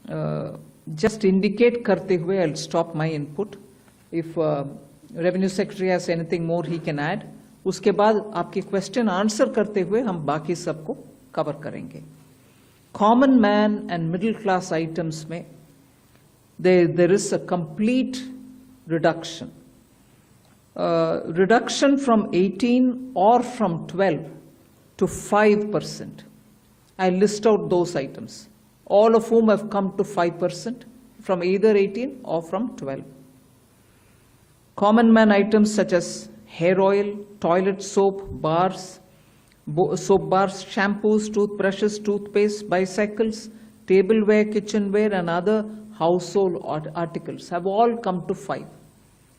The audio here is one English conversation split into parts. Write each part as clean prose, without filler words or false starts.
just indicate करते हुए I'll stop my input. If Revenue Secretary has anything more he can add. उसके बाद आपके question answer करते हुए हम बाकी सबको cover करेंगे. Common man and middle class items में there is a complete reduction. Reduction from 18 or from 12 to 5%. I list out those items, all of whom have come to 5% from either 18 or from 12. Common man items such as hair oil, toilet soap, bars, soap bars, shampoos, toothbrushes, toothpaste, bicycles, tableware, kitchenware, and other household articles have all come to 5,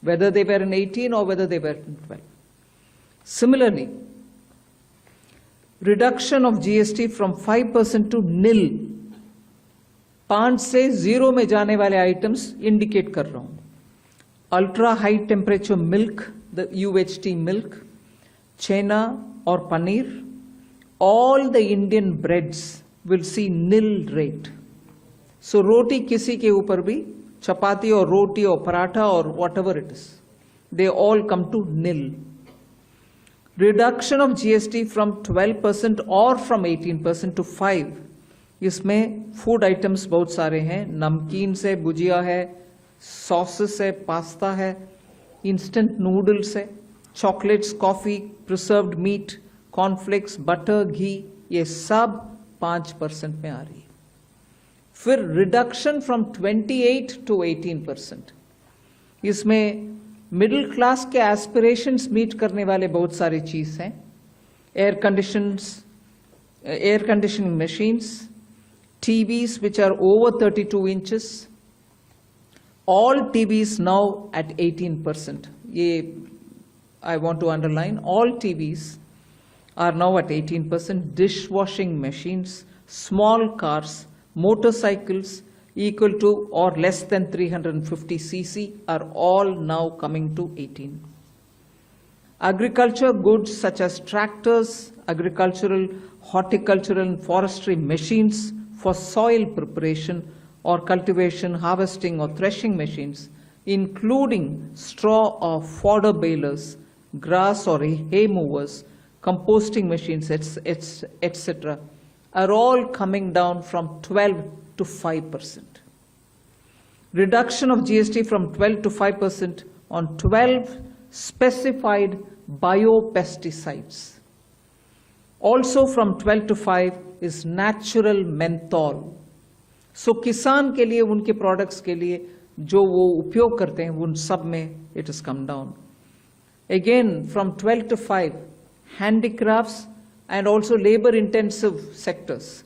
whether they were in 18 or whether they were in 12. Similarly, reduction of GST from 5% to nil. 5 से 0 में जाने वाले items indicate कर रहा हूँ. Ultra high temperature milk, the UHT milk, chena or paneer, all the Indian breads will see nil rate. So roti किसी के ऊपर भी, chapati or roti or paratha or whatever it is, they all come to nil. Reduction of GST from 12% or from 18% to 5. इसमें food items बहुत सारे हैं, नमकीन से भुजिया है, sauces है, pasta है, instant noodles है, chocolates, coffee, preserved meat, cornflakes, butter, ghee, ये सब 5% में आ रही है. फिर reduction from 28 to 18%. इसमें मिडिल क्लास के एस्पिरेशंस मीट करने वाले बहुत सारी चीज हैं. Air conditioning machines, TVs which are over 32 inches, all TVs now at 18%. ये I want to underline, all TVs are now at 18%. Dishwashing machines, small cars, motorcycles equal to or less than 350 cc are all now coming to 18. Agriculture goods such as tractors, agricultural, horticultural and forestry machines for soil preparation or cultivation, harvesting or threshing machines, including straw or fodder balers, grass or hay movers, composting machines, etc., are all coming down from 12 to 5%. Reduction of GST from 12 to 5% on 12 specified biopesticides. Also from 12 to 5 is natural menthol. So किसान के लिए, उनके products के लिए जो वो उपयोग करते हैं, उन सब में it has come down. Again from 12 to 5, handicrafts and also labor intensive sectors